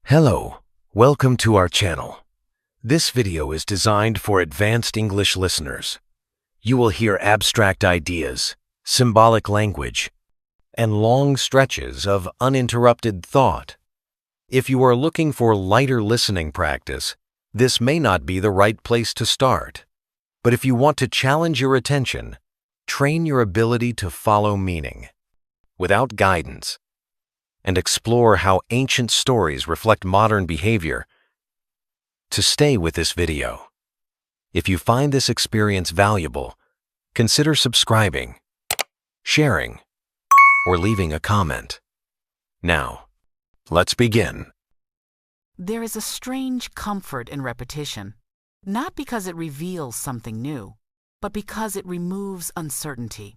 Hello, welcome to our channel. This video is designed for advanced English listeners. You will hear abstract ideas, symbolic language, and long stretches of uninterrupted thought. If you are looking for lighter listening practice, this may not be the right place to start. But if you want to challenge your attention, train your ability to follow meaning without guidance, and explore how ancient stories reflect modern behavior, to stay with this video. If you find this experience valuable, consider subscribing, sharing, or leaving a comment. Now, let's begin. There is a strange comfort in repetition, not because it reveals something new, but because it removes uncertainty.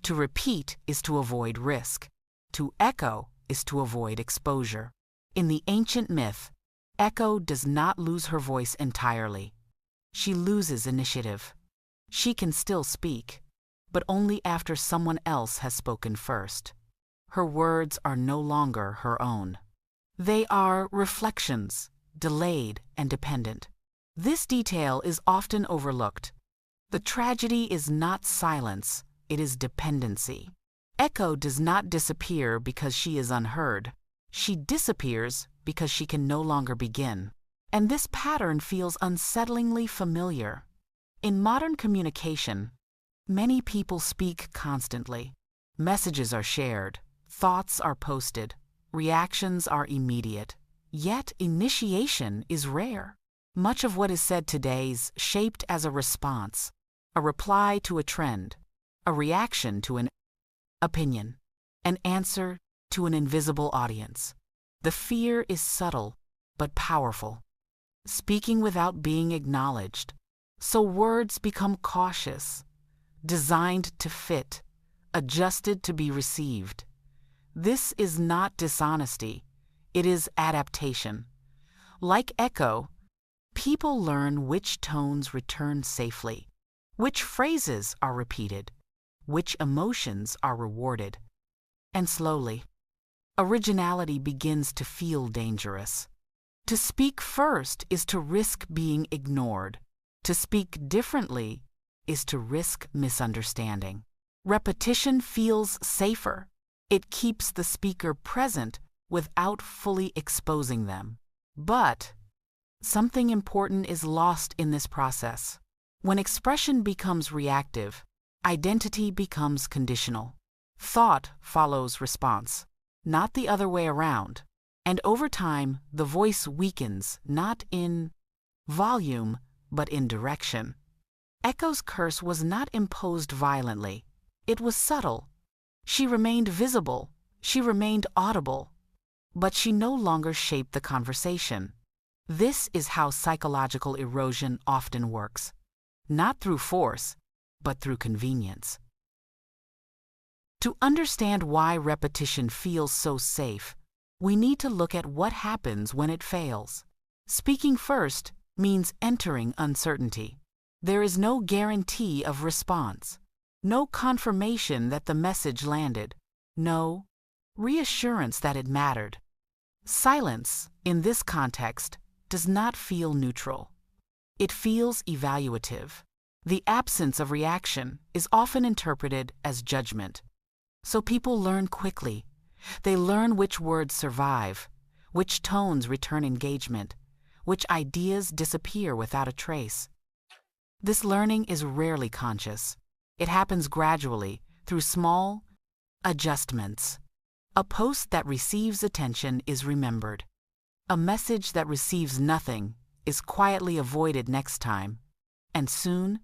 To repeat is to avoid risk. To echo is to avoid exposure. In the ancient myth, Echo does not lose her voice entirely. She loses initiative. She can still speak, but only after someone else has spoken first. Her words are no longer her own. They are reflections, delayed and dependent. This detail is often overlooked. The tragedy is not silence, it is dependency. Echo does not disappear because she is unheard. She disappears because she can no longer begin. And this pattern feels unsettlingly familiar. In modern communication, many people speak constantly. Messages are shared, thoughts are posted, reactions are immediate. Yet initiation is rare. Much of what is said today is shaped as a response, a reply to a trend, a reaction to an opinion, an answer to an invisible audience. The fear is subtle but powerful, speaking without being acknowledged. So words become cautious, designed to fit, adjusted to be received. This is not dishonesty, it is adaptation. Like echo, people learn which tones return safely, which phrases are repeated, which emotions are rewarded. And slowly, originality begins to feel dangerous. To speak first is to risk being ignored. To speak differently is to risk misunderstanding. Repetition feels safer. It keeps the speaker present without fully exposing them. But something important is lost in this process. When expression becomes reactive, identity becomes conditional. Thought follows response, not the other way around. And over time, the voice weakens, not in volume, but in direction. Echo's curse was not imposed violently. It was subtle. She remained visible. She remained audible. But she no longer shaped the conversation. This is how psychological erosion often works. Not through force, but through convenience. To understand why repetition feels so safe, we need to look at what happens when it fails. Speaking first means entering uncertainty. There is no guarantee of response, no confirmation that the message landed, no reassurance that it mattered. Silence, in this context, does not feel neutral. It feels evaluative. The absence of reaction is often interpreted as judgment. So people learn quickly. They learn which words survive, which tones return engagement, which ideas disappear without a trace. This learning is rarely conscious. It happens gradually, through small adjustments. A post that receives attention is remembered. A message that receives nothing is quietly avoided next time. And soon,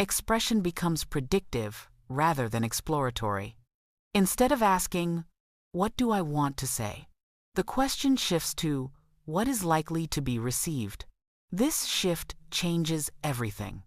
expression becomes predictive rather than exploratory. Instead of asking, "What do I want to say?" the question shifts to, "What is likely to be received?" This shift changes everything.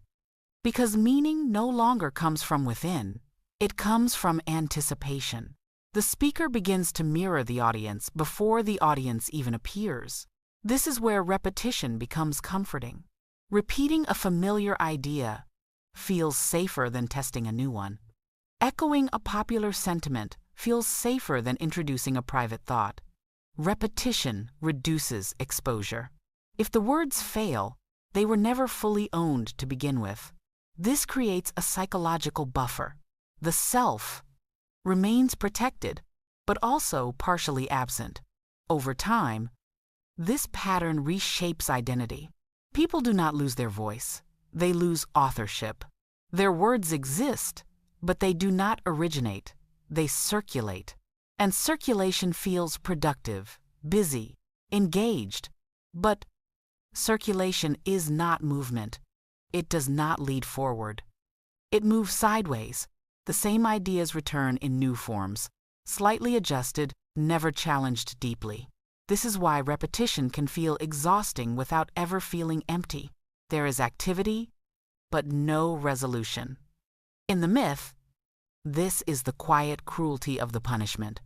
Because meaning no longer comes from within, it comes from anticipation. The speaker begins to mirror the audience before the audience even appears. This is where repetition becomes comforting. Repeating a familiar idea feels safer than testing a new one. Echoing a popular sentiment feels safer than introducing a private thought. Repetition reduces exposure. If the words fail, they were never fully owned to begin with. This creates a psychological buffer. The self remains protected, but also partially absent. Over time, this pattern reshapes identity. People do not lose their voice. They lose authorship. Their words exist, but they do not originate. They circulate. And circulation feels productive, busy, engaged. But circulation is not movement. It does not lead forward. It moves sideways. The same ideas return in new forms, slightly adjusted, never challenged deeply. This is why repetition can feel exhausting without ever feeling empty. There is activity, but no resolution. In the myth, this is the quiet cruelty of the punishment.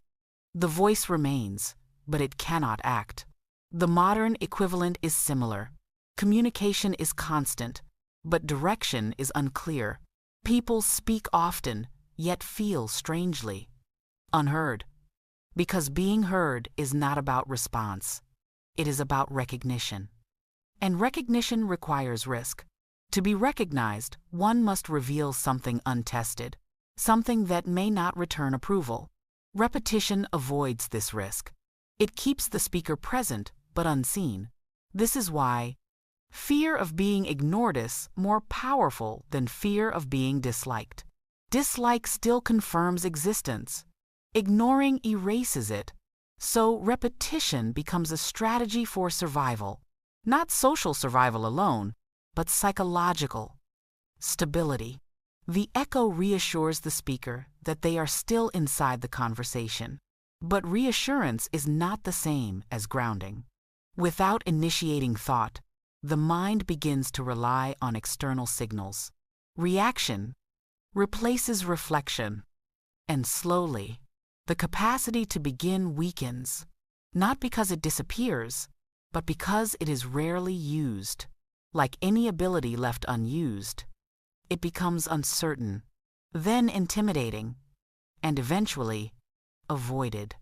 The voice remains, but it cannot act. The modern equivalent is similar. Communication is constant, but direction is unclear. People speak often, yet feel strangely unheard. Because being heard is not about response. It is about recognition. And recognition requires risk. To be recognized, one must reveal something untested, something that may not return approval. Repetition avoids this risk. It keeps the speaker present but unseen. This is why fear of being ignored is more powerful than fear of being disliked. Dislike still confirms existence. Ignoring erases it. So repetition becomes a strategy for survival. Not social survival alone, but psychological stability. The echo reassures the speaker that they are still inside the conversation. But reassurance is not the same as grounding. Without initiating thought, the mind begins to rely on external signals. Reaction replaces reflection, and slowly, the capacity to begin weakens, not because it disappears, but because it is rarely used. Like any ability left unused, it becomes uncertain, then intimidating, and eventually avoided.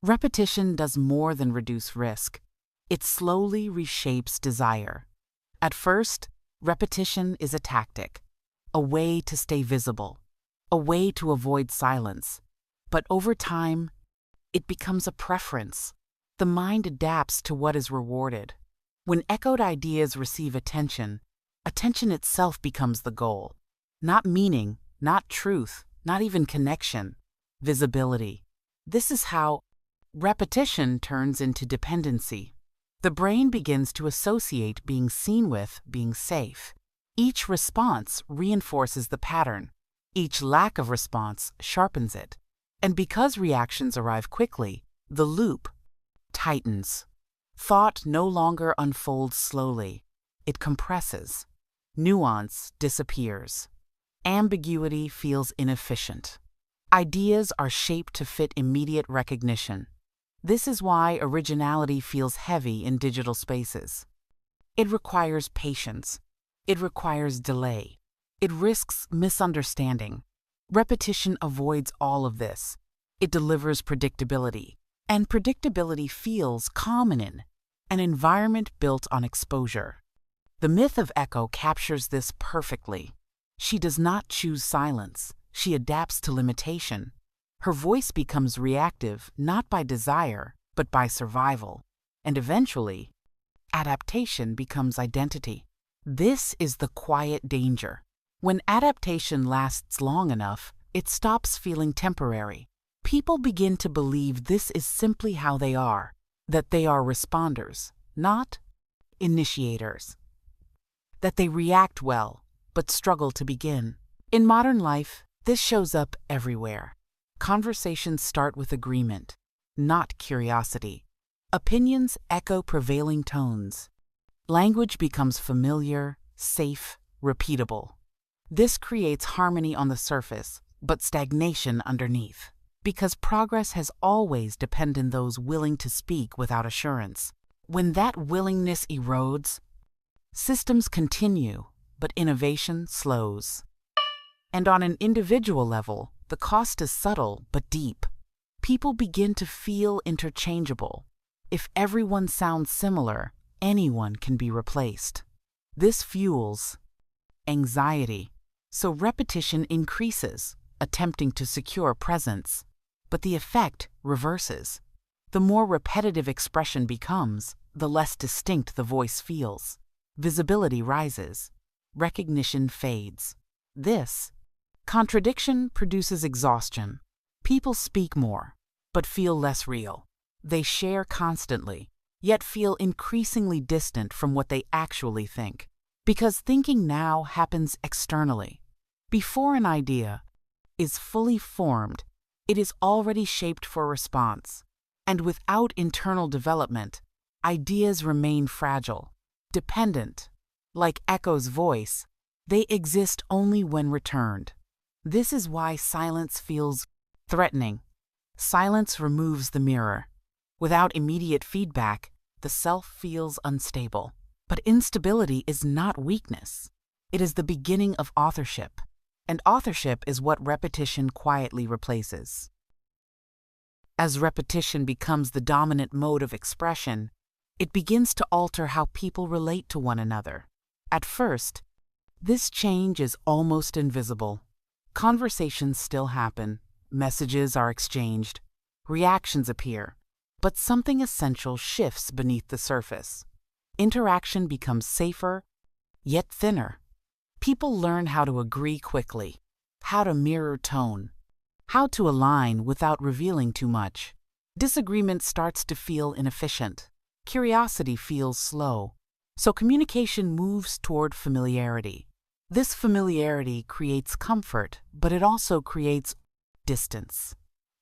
Repetition does more than reduce risk. It slowly reshapes desire. At first, repetition is a tactic, a way to stay visible, a way to avoid silence. But over time, it becomes a preference. The mind adapts to what is rewarded. When echoed ideas receive attention, attention itself becomes the goal. Not meaning, not truth, not even connection, visibility. This is how repetition turns into dependency. The brain begins to associate being seen with being safe. Each response reinforces the pattern. Each lack of response sharpens it. And because reactions arrive quickly, the loop tightens. Thought no longer unfolds slowly. It compresses. Nuance disappears. Ambiguity feels inefficient. Ideas are shaped to fit immediate recognition. This is why originality feels heavy in digital spaces. It requires patience. It requires delay. It risks misunderstanding. Repetition avoids all of this. It delivers predictability. And predictability feels common in an environment built on exposure. The myth of echo captures this perfectly. She does not choose silence. She adapts to limitation. Her voice becomes reactive not by desire, but by survival. And eventually, adaptation becomes identity. This is the quiet danger. When adaptation lasts long enough, it stops feeling temporary. People begin to believe this is simply how they are, that they are responders, not initiators. That they react well, but struggle to begin. In modern life, this shows up everywhere. Conversations start with agreement, not curiosity. Opinions echo prevailing tones. Language becomes familiar, safe, repeatable. This creates harmony on the surface, but stagnation underneath. Because progress has always depended on those willing to speak without assurance. When that willingness erodes, systems continue, but innovation slows. And on an individual level, the cost is subtle but deep. People begin to feel interchangeable. If everyone sounds similar, anyone can be replaced. This fuels anxiety. So repetition increases, attempting to secure presence. But the effect reverses. The more repetitive expression becomes, the less distinct the voice feels. Visibility rises. Recognition fades. This contradiction produces exhaustion. People speak more, but feel less real. They share constantly, yet feel increasingly distant from what they actually think. Because thinking now happens externally. Before an idea is fully formed, it is already shaped for response. And without internal development, ideas remain fragile, dependent. Like Echo's voice, they exist only when returned. This is why silence feels threatening. Silence removes the mirror. Without immediate feedback, the self feels unstable. But instability is not weakness. It is the beginning of authorship. And authorship is what repetition quietly replaces. As repetition becomes the dominant mode of expression, it begins to alter how people relate to one another. At first, this change is almost invisible. Conversations still happen, messages are exchanged, reactions appear, but something essential shifts beneath the surface. Interaction becomes safer, yet thinner. People learn how to agree quickly, how to mirror tone, how to align without revealing too much. Disagreement starts to feel inefficient. Curiosity feels slow. So communication moves toward familiarity. This familiarity creates comfort, but it also creates distance.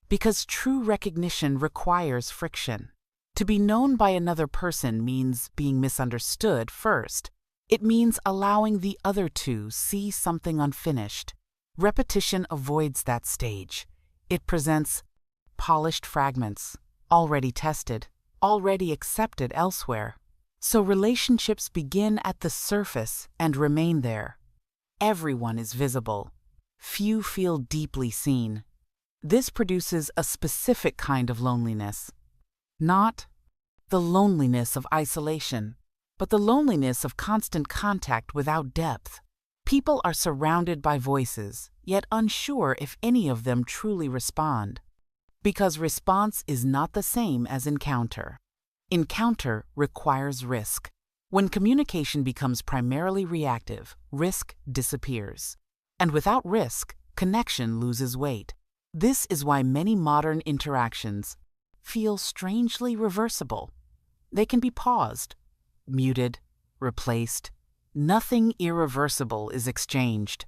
Because true recognition requires friction. To be known by another person means being misunderstood first. It means allowing the other to see something unfinished. Repetition avoids that stage. It presents polished fragments, already tested, already accepted elsewhere. So relationships begin at the surface and remain there. Everyone is visible. Few feel deeply seen. This produces a specific kind of loneliness. Not the loneliness of isolation, but the loneliness of constant contact without depth. People are surrounded by voices, yet unsure if any of them truly respond. Because response is not the same as encounter. Encounter requires risk. When communication becomes primarily reactive, risk disappears. And without risk, connection loses weight. This is why many modern interactions feel strangely reversible. They can be paused, muted, replaced. Nothing irreversible is exchanged.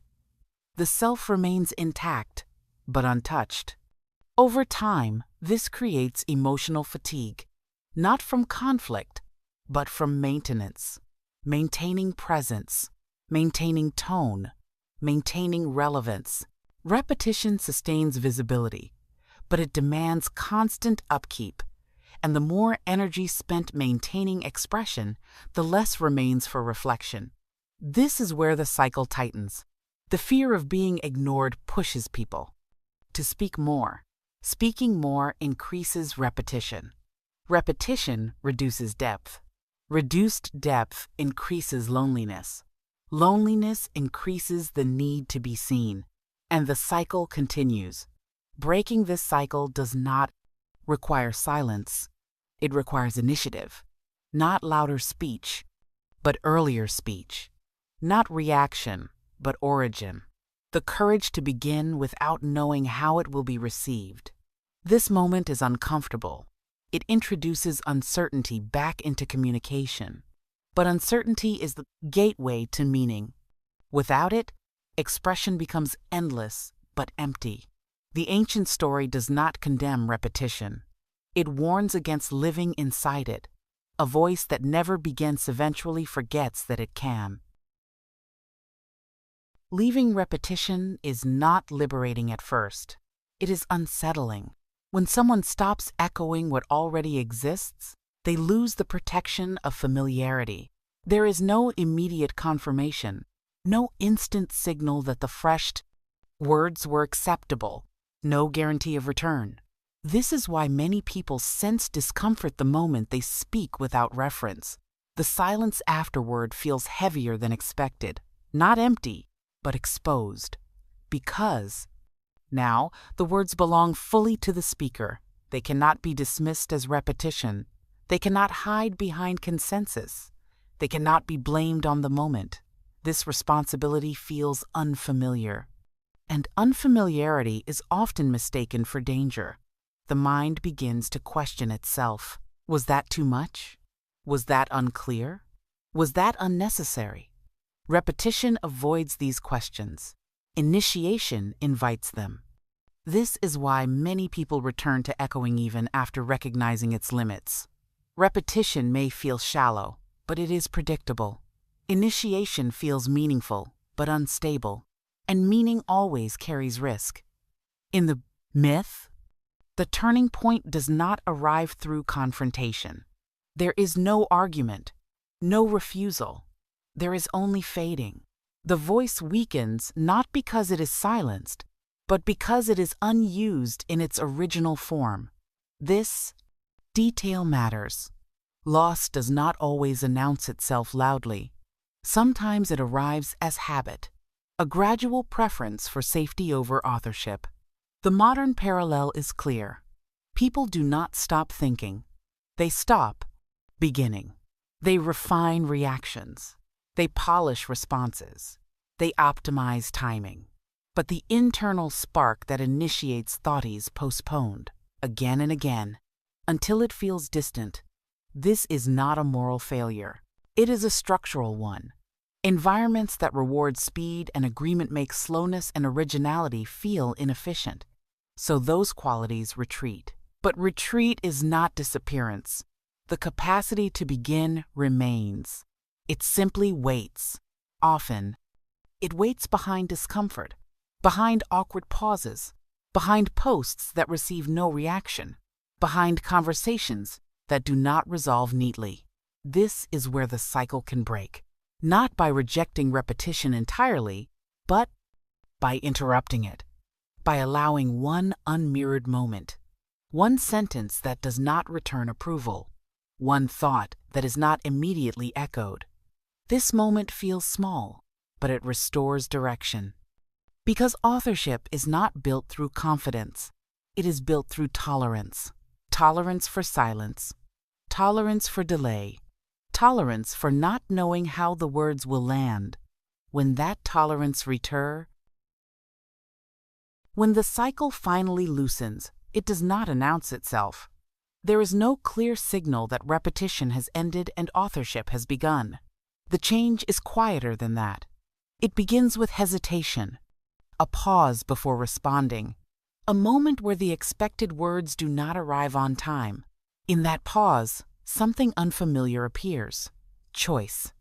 The self remains intact, but untouched. Over time, this creates emotional fatigue, not from conflict, but from maintenance. Maintaining presence, maintaining tone, maintaining relevance. Repetition sustains visibility, but it demands constant upkeep. And the more energy spent maintaining expression, the less remains for reflection. This is where the cycle tightens. The fear of being ignored pushes people to speak more. Speaking more increases repetition. Repetition reduces depth. Reduced depth increases loneliness. Loneliness increases the need to be seen. And the cycle continues. Breaking this cycle does not require silence. It requires initiative. Not louder speech, but earlier speech. Not reaction, but origin. The courage to begin without knowing how it will be received. This moment is uncomfortable. It introduces uncertainty back into communication. But uncertainty is the gateway to meaning. Without it, expression becomes endless but empty. The ancient story does not condemn repetition. It warns against living inside it. A voice that never begins eventually forgets that it can. Leaving repetition is not liberating at first. It is unsettling. When someone stops echoing what already exists, they lose the protection of familiarity. There is no immediate confirmation, no instant signal that the fresh words were acceptable, no guarantee of return. This is why many people sense discomfort the moment they speak without reference. The silence afterward feels heavier than expected, not empty, but exposed. Because now the words belong fully to the speaker. They cannot be dismissed as repetition. They cannot hide behind consensus. They cannot be blamed on the moment. This responsibility feels unfamiliar. And unfamiliarity is often mistaken for danger. The mind begins to question itself. Was that too much? Was that unclear? Was that unnecessary? Repetition avoids these questions. Initiation invites them. This is why many people return to echoing even after recognizing its limits. Repetition may feel shallow, but it is predictable. Initiation feels meaningful, but unstable. And meaning always carries risk. In the myth, the turning point does not arrive through confrontation. There is no argument, no refusal. There is only fading. The voice weakens not because it is silenced, but because it is unused in its original form. This detail matters. Loss does not always announce itself loudly. Sometimes it arrives as habit, a gradual preference for safety over authorship. The modern parallel is clear. People do not stop thinking. They stop beginning. They refine reactions. They polish responses. They optimize timing. But the internal spark that initiates thought is postponed again and again until it feels distant. This is not a moral failure. It is a structural one. Environments that reward speed and agreement make slowness and originality feel inefficient. So those qualities retreat. But retreat is not disappearance. The capacity to begin remains. It simply waits. Often, it waits behind discomfort, behind awkward pauses, behind posts that receive no reaction, behind conversations that do not resolve neatly. This is where the cycle can break, not by rejecting repetition entirely, but by interrupting it, by allowing one unmirrored moment, one sentence that does not return approval, one thought that is not immediately echoed. This moment feels small, but it restores direction. Because authorship is not built through confidence, it is built through tolerance. Tolerance for silence, tolerance for delay, tolerance for not knowing how the words will land. When that tolerance when the cycle finally loosens, it does not announce itself. There is no clear signal that repetition has ended and authorship has begun. The change is quieter than that. It begins with hesitation, a pause before responding, a moment where the expected words do not arrive on time. In that pause, something unfamiliar appears: choice.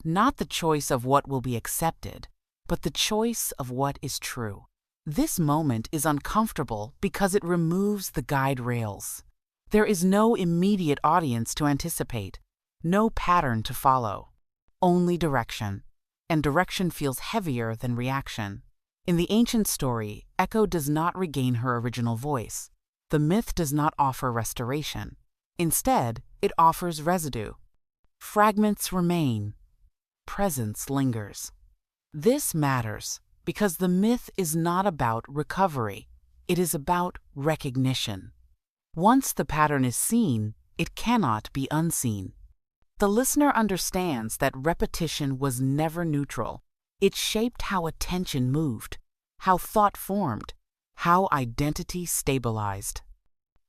Not the choice of what will be accepted, but the choice of what is true. This moment is uncomfortable because it removes the guide rails. There is no immediate audience to anticipate, no pattern to follow, only direction. And direction feels heavier than reaction. In the ancient story, Echo does not regain her original voice. The myth does not offer restoration. Instead, it offers residue. Fragments remain. Presence lingers. This matters because the myth is not about recovery. It is about recognition. Once the pattern is seen, it cannot be unseen. The listener understands that repetition was never neutral. It shaped how attention moved, how thought formed, how identity stabilized.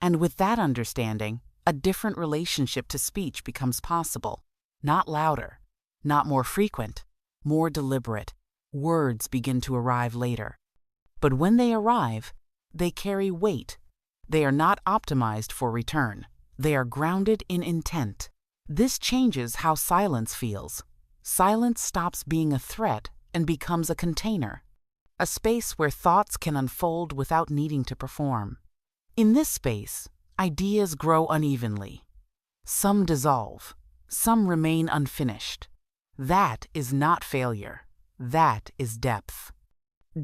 And with that understanding, a different relationship to speech becomes possible. Not louder, not more frequent, more deliberate. Words begin to arrive later. But when they arrive, they carry weight. They are not optimized for return. They are grounded in intent. This changes how silence feels. Silence stops being a threat and becomes a container, a space where thoughts can unfold without needing to perform. In this space, ideas grow unevenly. Some dissolve, some remain unfinished. That is not failure. That is depth.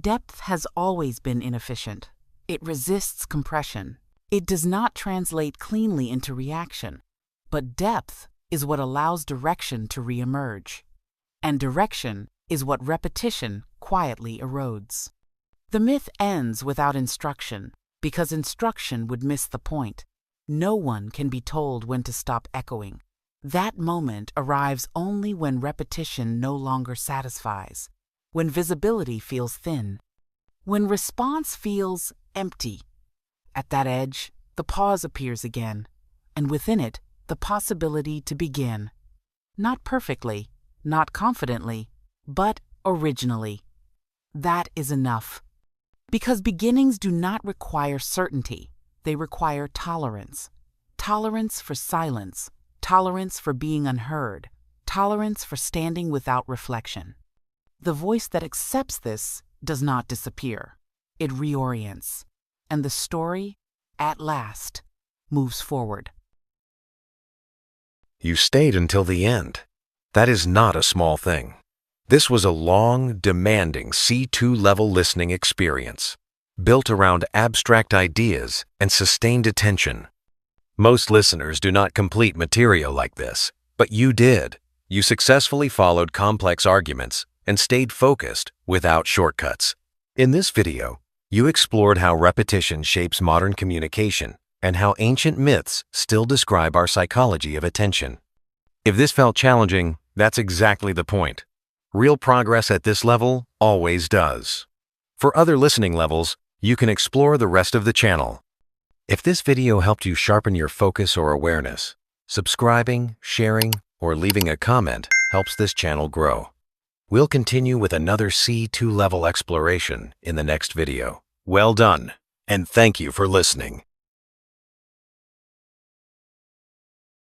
Depth has always been inefficient. It resists compression. It does not translate cleanly into reaction, but depth is what allows direction to reemerge. And direction is what repetition quietly erodes. The myth ends without instruction, because instruction would miss the point. No one can be told when to stop echoing. That moment arrives only when repetition no longer satisfies, when visibility feels thin, when response feels empty. At that edge, the pause appears again, and within it, the possibility to begin. Not perfectly, not confidently, but originally. That is enough. Because beginnings do not require certainty, they require tolerance. Tolerance for silence, tolerance for being unheard, tolerance for standing without reflection. The voice that accepts this does not disappear. It reorients, and the story, at last, moves forward. You stayed until the end. That is not a small thing. This was a long, demanding C2 level listening experience, built around abstract ideas and sustained attention. Most listeners do not complete material like this, but you did. You successfully followed complex arguments and stayed focused without shortcuts. In this video, you explored how repetition shapes modern communication and how ancient myths still describe our psychology of attention. If this felt challenging, that's exactly the point. Real progress at this level always does. For other listening levels, you can explore the rest of the channel. If this video helped you sharpen your focus or awareness, subscribing, sharing, or leaving a comment helps this channel grow. We'll continue with another C2 level exploration in the next video. Well done, and thank you for listening.